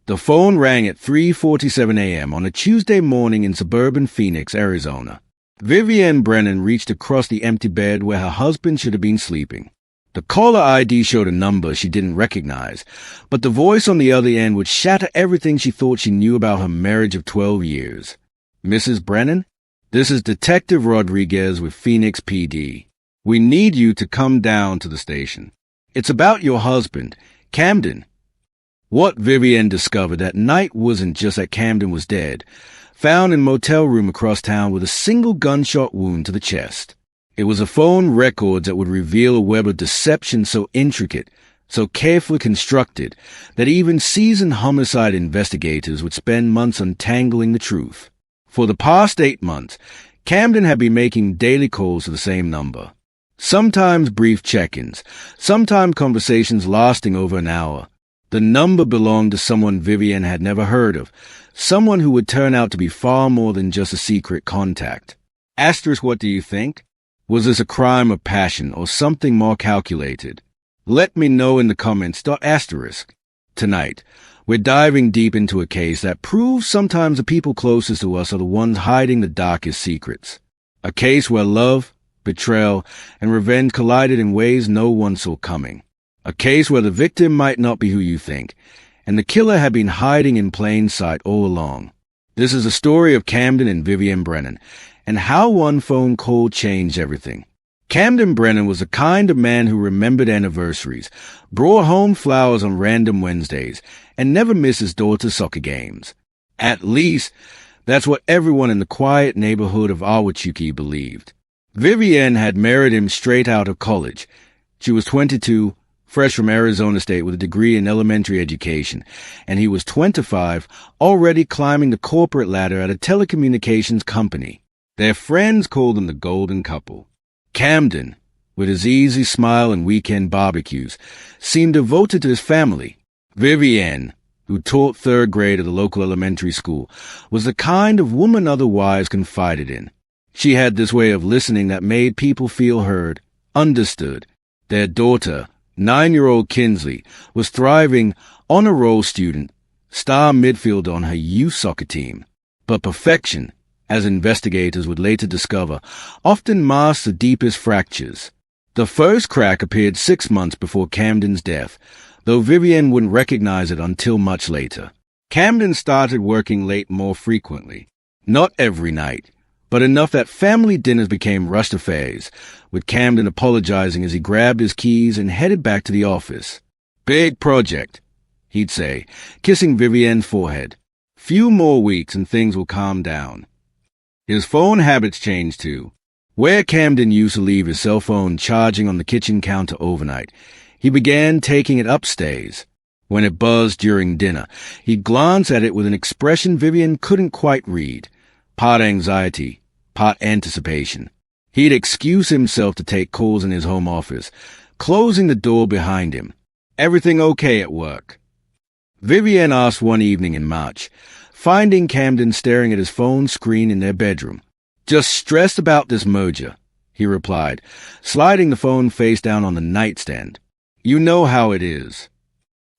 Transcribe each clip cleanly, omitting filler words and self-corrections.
The phone rang at 3:47 a.m. on a Tuesday morning in suburban Phoenix, Arizona. Vivienne Brennan reached across the empty bed where her husband should have been sleeping. The caller ID showed a number she didn't recognize, but the voice on the other end would shatter everything she thought she knew about her marriage of 12 years. "Mrs. Brennan? This is Detective Rodriguez with Phoenix PD. We need you to come down to the station. It's about your husband, Camden." What Vivienne discovered that night wasn't just that Camden was dead, found in a motel room across town with a single gunshot wound to the chest. It was a phone records that would reveal a web of deception so intricate, so carefully constructed, that even seasoned homicide investigators would spend months untangling the truth. For the past 8 months, Camden had been making daily calls to the same number. Sometimes brief check-ins, sometimes conversations lasting over an hour. The number belonged to someone Vivienne had never heard of, someone who would turn out to be far more than just a secret contact. Asterisk, what do you think? Was this a crime of passion or something more calculated? Let me know in the comments. Asterisk. Tonight, we're diving deep into a case that proves sometimes the people closest to us are the ones hiding the darkest secrets. A case where love, betrayal, and revenge collided in ways no one saw coming. A case where the victim might not be who you think, and the killer had been hiding in plain sight all along. This is a story of Camden and Vivienne Brennan, and how one phone call changed everything. Camden Brennan was the kind of man who remembered anniversaries, brought home flowers on random Wednesdays, and never missed his daughter's soccer games. At least, that's what everyone in the quiet neighborhood of Ahwatukee believed. Vivienne had married him straight out of college. She was 22, fresh from Arizona State with a degree in elementary education, and he was 25, already climbing the corporate ladder at a telecommunications company. Their friends called them the golden couple. Camden, with his easy smile and weekend barbecues, seemed devoted to his family. Vivienne, who taught 3rd grade at the local elementary school, was the kind of woman otherwise confided in. She had this way of listening that made people feel heard, understood. Their daughter, 9-year-old Kinsley, was thriving, honor roll student, star midfielder on her youth soccer team. But perfection, as investigators would later discover, often masks the deepest fractures. The first crack appeared 6 months before Camden's death, though Vivienne wouldn't recognize it until much later. Camden started working late more frequently. Not every night, but enough that family dinners became rushed affairs, with Camden apologizing as he grabbed his keys and headed back to the office. "Big project," he'd say, kissing Vivienne's forehead. "Few more weeks and things will calm down." His phone habits changed too. Where Camden used to leave his cell phone charging on the kitchen counter overnight, he began taking it upstairs. When it buzzed during dinner, he'd glance at it with an expression Vivienne couldn't quite read, part anxiety, part anticipation. He'd excuse himself to take calls in his home office, closing the door behind him. "Everything okay at work?" Vivienne asked one evening in March, finding Camden staring at his phone screen in their bedroom. "Just stressed about this merger," he replied, sliding the phone face down on the nightstand. "You know how it is."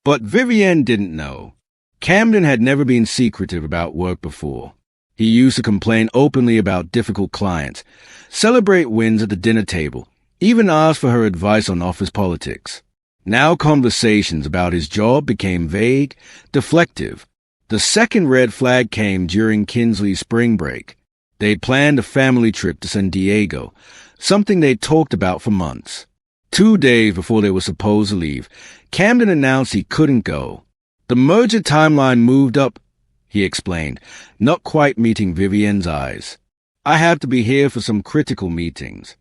But Vivienne didn't know. Camden had never been secretive about work before. He used to complain openly about difficult clients, celebrate wins at the dinner table, even ask for her advice on office politics. Now conversations about his job became vague, deflective. The second red flag came during Kinsley's spring break. They'd planned a family trip to San Diego, something they'd talked about for months. 2 days before they were supposed to leave, Camden announced he couldn't go. "The merger timeline moved up," he explained, not quite meeting Vivienne's eyes. "I have to be here for some critical meetings."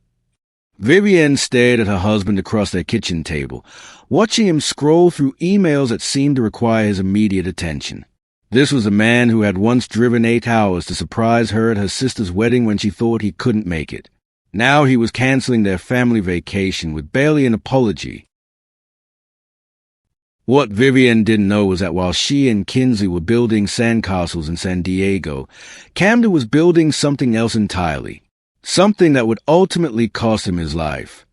Vivienne stared at her husband across their kitchen table, watching him scroll through emails that seemed to require his immediate attention. This was a man who had once driven 8 hours to surprise her at her sister's wedding when she thought he couldn't make it. Now he was canceling their family vacation with barely an apology. What Vivienne didn't know was that while she and Kinsley were building sandcastles in San Diego, Camden was building something else entirely, something that would ultimately cost him his life.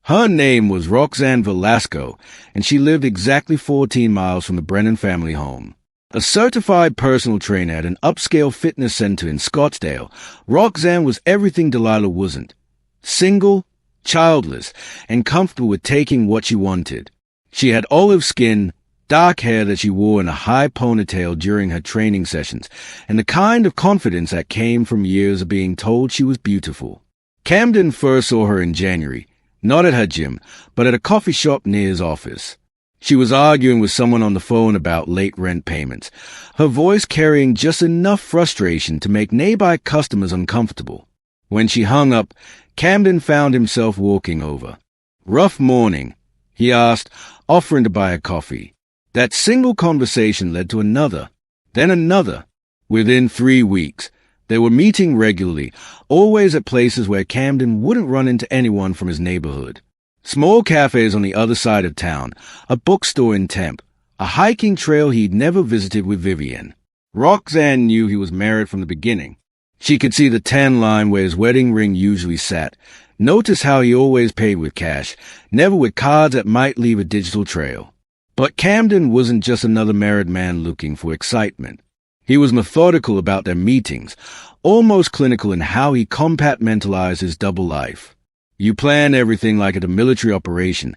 Her name was Roxanne Velasco, and she lived exactly 14 miles from the Brennan family home. A certified personal trainer at an upscale fitness center in Scottsdale, Roxanne was everything Delilah wasn't. Single, childless, and comfortable with taking what she wanted. She had olive skin, dark hair that she wore in a high ponytail during her training sessions, and the kind of confidence that came from years of being told she was beautiful. Camden first saw her in January, not at her gym, but at a coffee shop near his office. She was arguing with someone on the phone about late rent payments, her voice carrying just enough frustration to make nearby customers uncomfortable. When she hung up, Camden found himself walking over. "Rough morning," he asked, offering to buy a coffee. That single conversation led to another, then another. Within 3 weeks, they were meeting regularly, always at places where Camden wouldn't run into anyone from his neighborhood. Small cafes on the other side of town, a bookstore in Temp, a hiking trail he'd never visited with Vivienne. Roxanne knew he was married from the beginning. She could see the tan line where his wedding ring usually sat. Notice how he always paid with cash, never with cards that might leave a digital trail. But Camden wasn't just another married man looking for excitement. He was methodical about their meetings, almost clinical in how he compartmentalized his double life. You plan everything like at a military operation.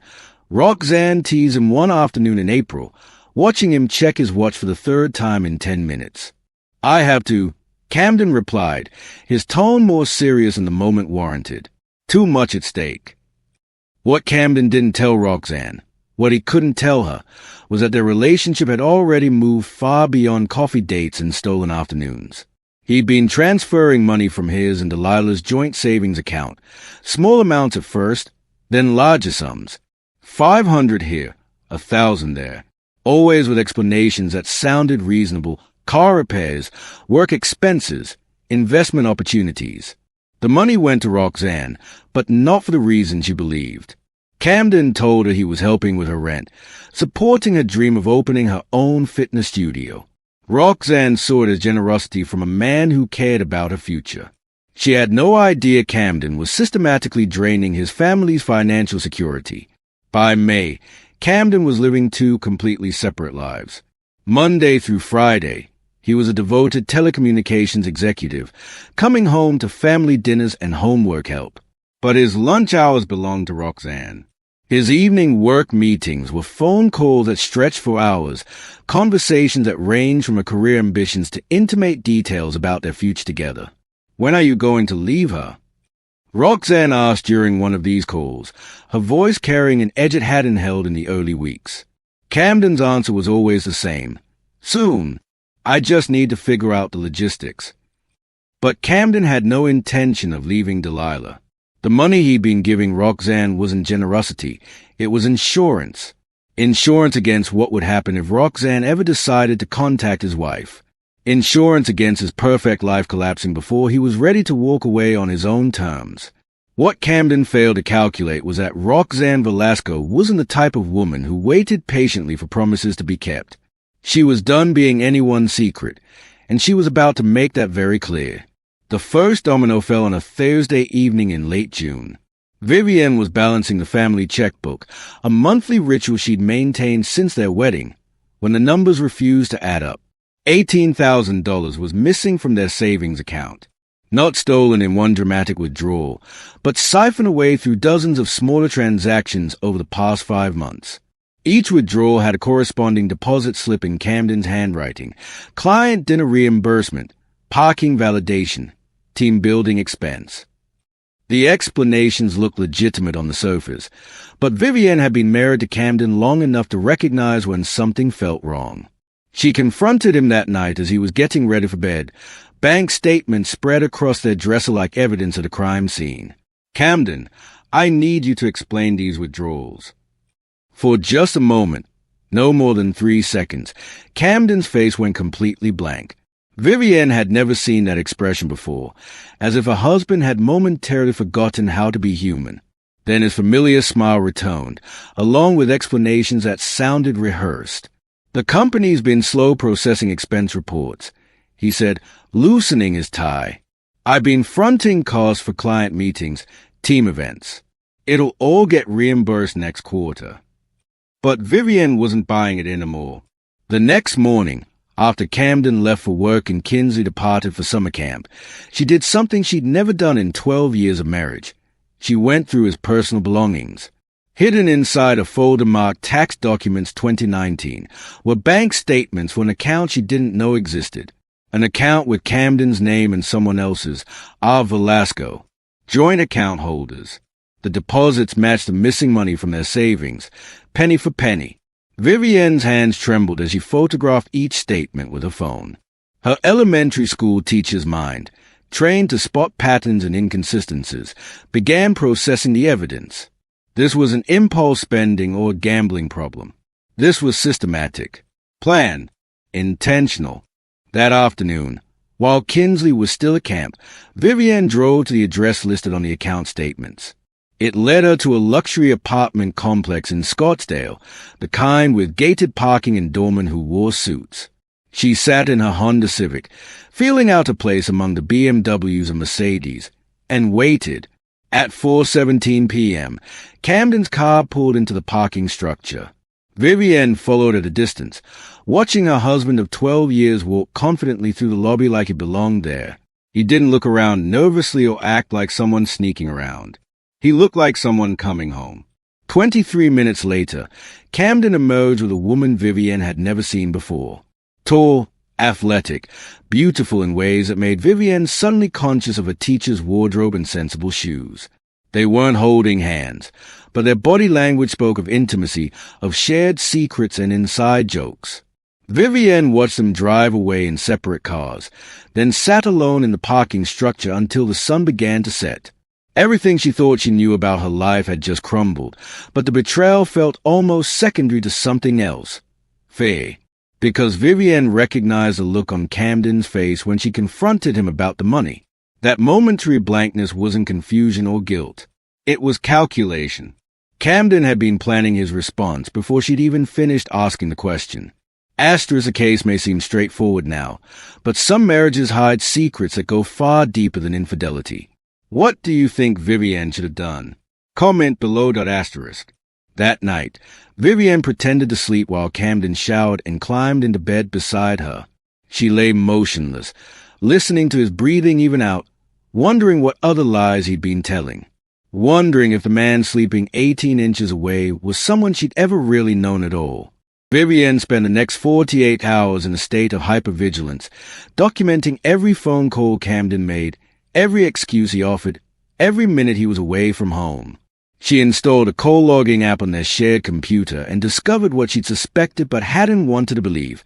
Roxanne teased him one afternoon in April, watching him check his watch for the third time in 10 minutes. "I have to," Camden replied, his tone more serious than the moment warranted. Too much at stake. What Camden didn't tell Roxanne, what he couldn't tell her, was that their relationship had already moved far beyond coffee dates and stolen afternoons. He'd been transferring money from his and Delilah's joint savings account, small amounts at first, then larger sums. 500 here, 1,000 there, always with explanations that sounded reasonable: car repairs, work expenses, investment opportunities. The money went to Roxanne, but not for the reason she believed. Camden told her he was helping with her rent, supporting her dream of opening her own fitness studio. Roxanne saw it as generosity from a man who cared about her future. She had no idea Camden was systematically draining his family's financial security. By May, Camden was living 2 completely separate lives. Monday through Friday, he was a devoted telecommunications executive, coming home to family dinners and homework help. But his lunch hours belonged to Roxanne. His evening work meetings were phone calls that stretched for hours, conversations that ranged from her career ambitions to intimate details about their future together. "When are you going to leave her?" Roxanne asked during one of these calls, her voice carrying an edge it hadn't held in the early weeks. Camden's answer was always the same: "Soon. I just need to figure out the logistics." But Camden had no intention of leaving Delilah. The money he'd been giving Roxanne wasn't generosity, it was insurance. Insurance against what would happen if Roxanne ever decided to contact his wife. Insurance against his perfect life collapsing before he was ready to walk away on his own terms. What Camden failed to calculate was that Roxanne Velasco wasn't the type of woman who waited patiently for promises to be kept. She was done being anyone's secret, and she was about to make that very clear. The first domino fell on a Thursday evening in late June. Vivienne was balancing the family checkbook, a monthly ritual she'd maintained since their wedding, when the numbers refused to add up. $18,000 was missing from their savings account. Not stolen in one dramatic withdrawal, but siphoned away through dozens of smaller transactions over the past 5 months. Each withdrawal had a corresponding deposit slip in Camden's handwriting, client dinner reimbursement, parking validation, team building expense. The explanations looked legitimate on the surface, but Vivienne had been married to Camden long enough to recognize when something felt wrong. She confronted him that night as he was getting ready for bed, bank statements spread across their dresser like evidence at a crime scene. "Camden, I need you to explain these withdrawals." For just a moment, no more than 3 seconds, Camden's face went completely blank. Vivienne had never seen that expression before, as if her husband had momentarily forgotten how to be human. Then his familiar smile returned, along with explanations that sounded rehearsed. "The company's been slow processing expense reports," he said, loosening his tie. "I've been fronting costs for client meetings, team events. It'll all get reimbursed next quarter." But Vivienne wasn't buying it anymore. The next morning, After Camden left for work and Kinsley departed for summer camp, she did something she'd never done in 12 years of marriage. She went through his personal belongings. Hidden inside a folder marked Tax Documents 2019 were bank statements for an account she didn't know existed. An account with Camden's name and someone else's, R. Velasco. Joint account holders. The deposits matched the missing money from their savings, penny for penny. Vivienne's hands trembled as she photographed each statement with her phone. Her elementary school teacher's mind, trained to spot patterns and inconsistencies, began processing the evidence. This was an impulse spending or gambling problem. This was systematic, planned, intentional. That afternoon, while Kinsley was still at camp, Vivienne drove to the address listed on the account statements. It led her to a luxury apartment complex in Scottsdale, the kind with gated parking and doormen who wore suits. She sat in her Honda Civic, feeling out of place among the BMWs and Mercedes, and waited. At 4:17 p.m., Camden's car pulled into the parking structure. Vivienne followed at a distance, watching her husband of 12 years walk confidently through the lobby like he belonged there. He didn't look around nervously or act like someone sneaking around. He looked like someone coming home. 23 minutes later, Camden emerged with a woman Vivienne had never seen before. Tall, athletic, beautiful in ways that made Vivienne suddenly conscious of a teacher's wardrobe and sensible shoes. They weren't holding hands, but their body language spoke of intimacy, of shared secrets and inside jokes. Vivienne watched them drive away in separate cars, then sat alone in the parking structure until the sun began to set. Everything she thought she knew about her life had just crumbled, but the betrayal felt almost secondary to something else. Fear. Because Vivienne recognized the look on Camden's face when she confronted him about the money. That momentary blankness wasn't confusion or guilt. It was calculation. Camden had been planning his response before she'd even finished asking the question. Astra's case may seem straightforward now, but some marriages hide secrets that go far deeper than infidelity. What do you think Vivienne should have done? Comment below. Asterisk. That night, Vivienne pretended to sleep while Camden showered and climbed into bed beside her. She lay motionless, listening to his breathing even out, wondering what other lies he'd been telling, wondering if the man sleeping 18 inches away was someone she'd ever really known at all. Vivienne spent the next 48 hours in a state of hypervigilance, documenting every phone call Camden made, every excuse he offered, every minute he was away from home. She installed a call logging app on their shared computer and discovered what she'd suspected but hadn't wanted to believe.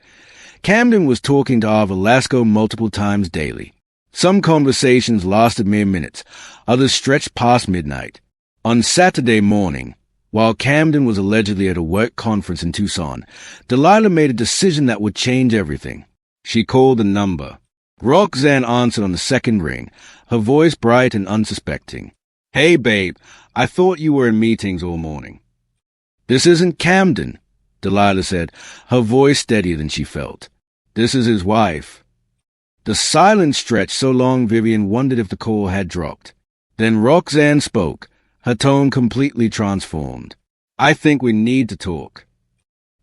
Camden was talking to R. Velasco multiple times daily. Some conversations lasted mere minutes, others stretched past midnight. On Saturday morning, while Camden was allegedly at a work conference in Tucson, Delilah made a decision that would change everything. She called the number. Roxanne answered on the second ring, her voice bright and unsuspecting. "Hey, babe, I thought you were in meetings all morning." "This isn't Camden," Delilah said, her voice steadier than she felt. "This is his wife." The silence stretched so long Vivienne wondered if the call had dropped. Then Roxanne spoke, her tone completely transformed. "I think we need to talk."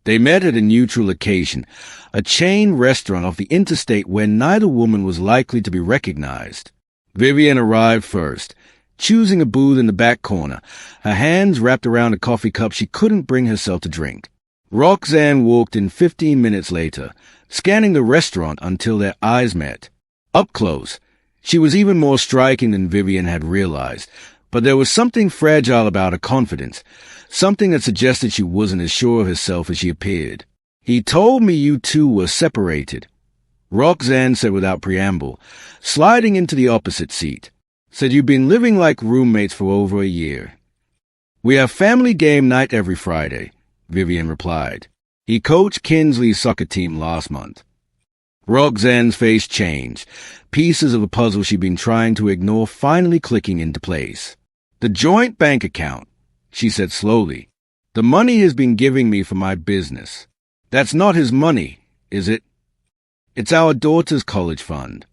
They met at a neutral location, a chain restaurant off the interstate where neither woman was likely to be recognized. Vivienne arrived first, choosing a booth in the back corner, her hands wrapped around a coffee cup she couldn't bring herself to drink. Roxanne walked in 15 minutes later, scanning the restaurant until their eyes met. Up close, she was even more striking than Vivienne had realized, but there was something fragile about her confidence, something that suggested she wasn't as sure of herself as she appeared. "He told me you two were separated," Roxanne said without preamble, sliding into the opposite seat. "Said you've been living like roommates for over a year." "We have family game night every Friday," Vivienne replied. "He coached Kinsley's soccer team last month." Roxanne's face changed, pieces of a puzzle she'd been trying to ignore finally clicking into place. "The joint bank account," she said slowly. "The money he's been giving me for my business. That's not his money, is it? It's our daughter's college fund."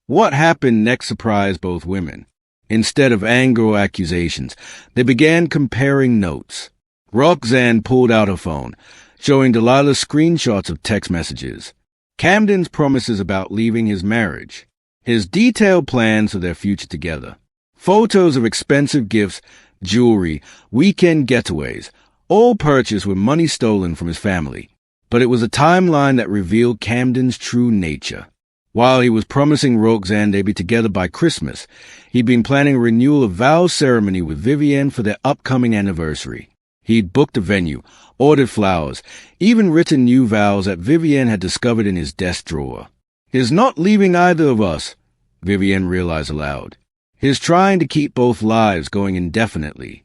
What happened next surprised both women. Instead of anger or accusations, they began comparing notes. Roxanne pulled out her phone, showing Delilah screenshots of text messages. Camden's promises about leaving his marriage, his detailed plans for their future together, photos of expensive gifts, jewelry, weekend getaways, all purchased with money stolen from his family. But it was a timeline that revealed Camden's true nature. While he was promising Roxanne they'd be together by Christmas, he'd been planning a renewal of vows ceremony with Vivienne for their upcoming anniversary. He'd booked a venue, ordered flowers, even written new vows that Vivienne had discovered in his desk drawer. His not leaving either of us, Vivienne realized aloud. His trying to keep both lives going indefinitely.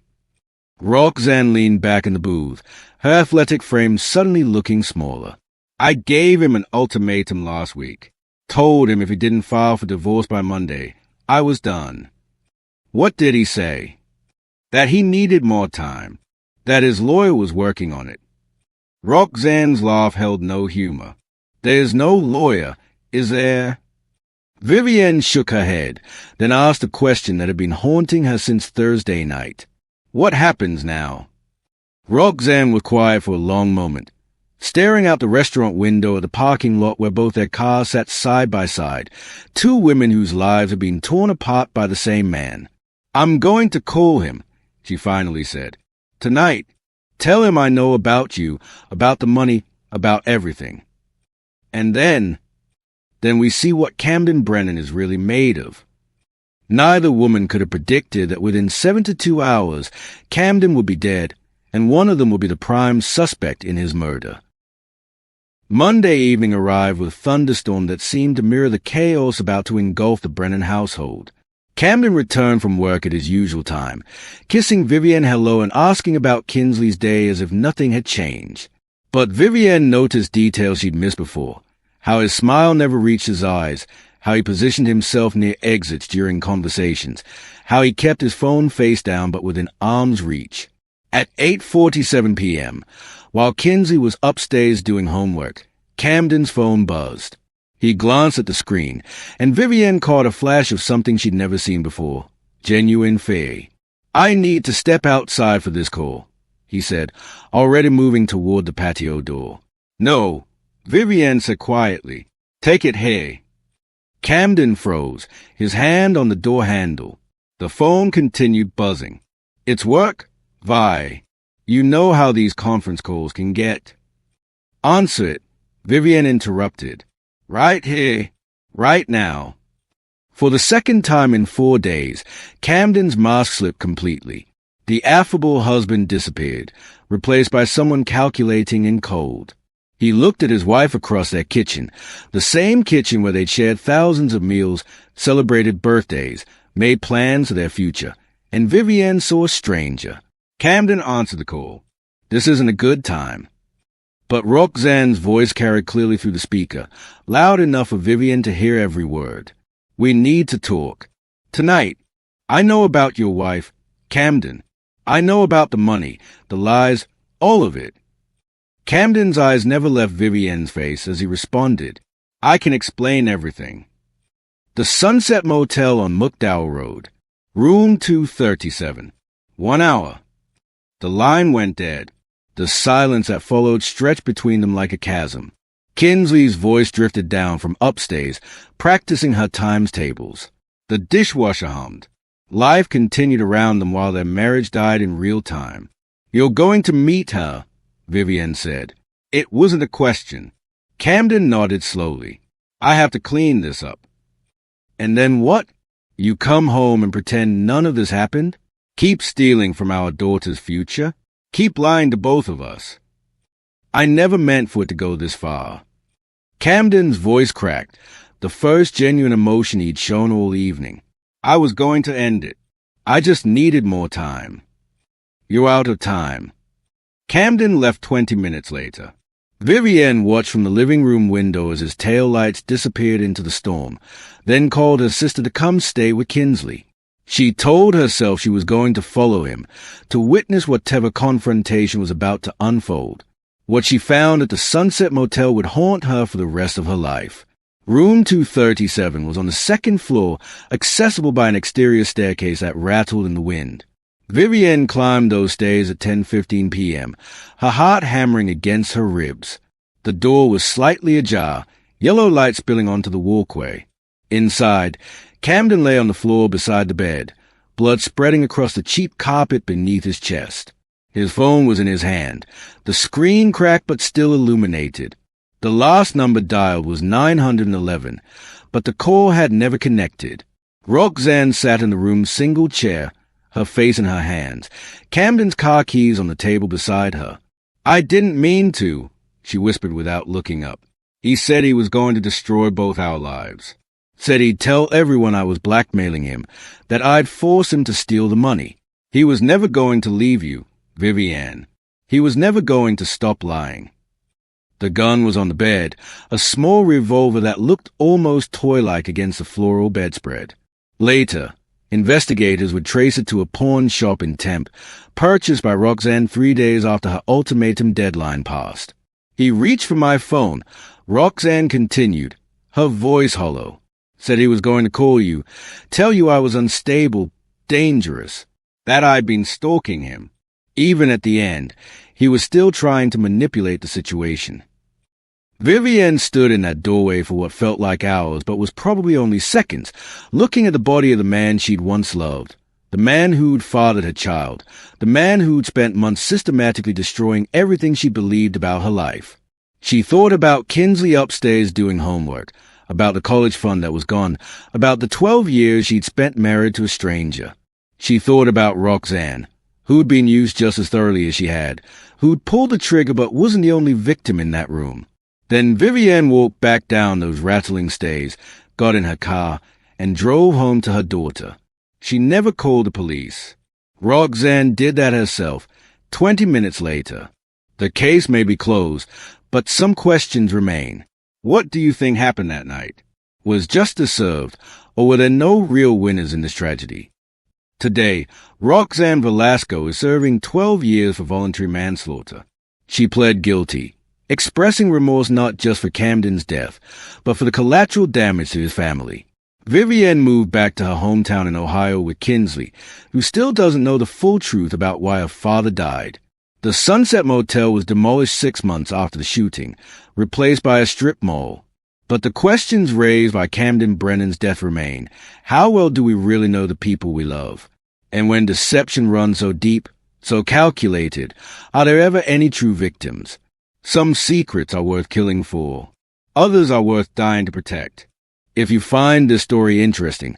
Roxanne leaned back in the booth, her athletic frame suddenly looking smaller. I gave him an ultimatum last week. Told him if he didn't file for divorce by Monday, I was done. What did he say? That he needed more time. That his lawyer was working on it. Roxanne's laugh held no humor. There's no lawyer, is there? Vivienne shook her head, then asked a question that had been haunting her since Thursday night. What happens now? Roxanne was quiet for a long moment, staring out the restaurant window at the parking lot where both their cars sat side by side, two women whose lives had been torn apart by the same man. I'm going to call him, she finally said. Tonight. Tell him I know about you, about the money, about everything. And then we see what Vivienne Brennan is really made of. Neither woman could have predicted that within 72 hours, Camden would be dead, and one of them would be the prime suspect in his murder. Monday evening arrived with a thunderstorm that seemed to mirror the chaos about to engulf the Brennan household. Camden returned from work at his usual time, kissing Vivienne hello and asking about Kinsley's day as if nothing had changed. But Vivienne noticed details she'd missed before, how his smile never reached his eyes, how he positioned himself near exits during conversations, how he kept his phone face down but within arm's reach. At 8:47 p.m., while Kinsley was upstairs doing homework, Camden's phone buzzed. He glanced at the screen, and Vivienne caught a flash of something she'd never seen before. Genuine fear. I need to step outside for this call, he said, already moving toward the patio door. No, Vivienne said quietly. Take it here. Camden froze, his hand on the door handle. The phone continued buzzing. It's work? Vi. You know how these conference calls can get. Answer it, Vivienne interrupted. Right here, right now. For the second time in 4 days, Camden's mask slipped completely. The affable husband disappeared, replaced by someone calculating and cold. He looked at his wife across their kitchen, the same kitchen where they'd shared thousands of meals, celebrated birthdays, made plans for their future, and Vivienne saw a stranger. Camden answered the call. This isn't a good time. But Roxanne's voice carried clearly through the speaker, loud enough for Vivienne to hear every word. We need to talk. Tonight. I know about your wife, Camden. I know about the money, the lies, all of it. Camden's eyes never left Vivienne's face as he responded. I can explain everything. The Sunset Motel on McDowell Road. Room 237. 1 hour. The line went dead. The silence that followed stretched between them like a chasm. Kinsley's voice drifted down from upstairs, practicing her times tables. The dishwasher hummed. Life continued around them while their marriage died in real time. You're going to meet her, Vivienne said. It wasn't a question. Camden nodded slowly. I have to clean this up. And then what? You come home and pretend none of this happened? Keep stealing from our daughter's future? Keep lying to both of us. I never meant for it to go this far. Camden's voice cracked, the first genuine emotion he'd shown all evening. I was going to end it. I just needed more time. You're out of time. Camden left 20 minutes later. Vivienne watched from the living room window as his taillights disappeared into the storm, then called her sister to come stay with Kinsley. She told herself she was going to follow him, to witness whatever confrontation was about to unfold. What she found at the Sunset Motel would haunt her for the rest of her life. Room 237 was on the second floor, accessible by an exterior staircase that rattled in the wind. Vivienne climbed those stairs at 10:15 p.m., her heart hammering against her ribs. The door was slightly ajar, yellow light spilling onto the walkway. Inside, Camden lay on the floor beside the bed, blood spreading across the cheap carpet beneath his chest. His phone was in his hand, the screen cracked but still illuminated. The last number dialed was 911, but the call had never connected. Roxanne sat in the room's single chair, her face in her hands, Camden's car keys on the table beside her. "I didn't mean to," she whispered without looking up. "He said he was going to destroy both our lives. Said he'd tell everyone I was blackmailing him, that I'd force him to steal the money. He was never going to leave you, Vivienne. He was never going to stop lying." The gun was on the bed, a small revolver that looked almost toy-like against the floral bedspread. Later, investigators would trace it to a pawn shop in Temp, purchased by Roxanne 3 days after her ultimatum deadline passed. "He reached for my phone," Roxanne continued, her voice hollow. "Said he was going to call you, tell you I was unstable, dangerous, that I'd been stalking him. Even at the end, he was still trying to manipulate the situation." Vivienne stood in that doorway for what felt like hours, but was probably only seconds, looking at the body of the man she'd once loved, the man who'd fathered her child, the man who'd spent months systematically destroying everything she believed about her life. She thought about Kinsley upstairs doing homework, about the college fund that was gone, about the 12 years she'd spent married to a stranger. She thought about Roxanne, who'd been used just as thoroughly as she had, who'd pulled the trigger but wasn't the only victim in that room. Then Vivienne walked back down those rattling stairs, got in her car, and drove home to her daughter. She never called the police. Roxanne did that herself, 20 minutes later. The case may be closed, but some questions remain. What do you think happened that night? Was justice served, or were there no real winners in this tragedy? Today, Roxanne Velasco is serving 12 years for voluntary manslaughter. She pled guilty, expressing remorse not just for Camden's death, but for the collateral damage to his family. Vivienne moved back to her hometown in Ohio with Kinsley, who still doesn't know the full truth about why her father died. The Sunset Motel was demolished 6 months after the shooting, replaced by a strip mall. But the questions raised by Vivienne Brennan's death remain. How well do we really know the people we love? And when deception runs so deep, so calculated, are there ever any true victims? Some secrets are worth killing for. Others are worth dying to protect. If you find this story interesting,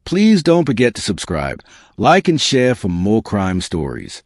please don't forget to subscribe, like and share for more crime stories.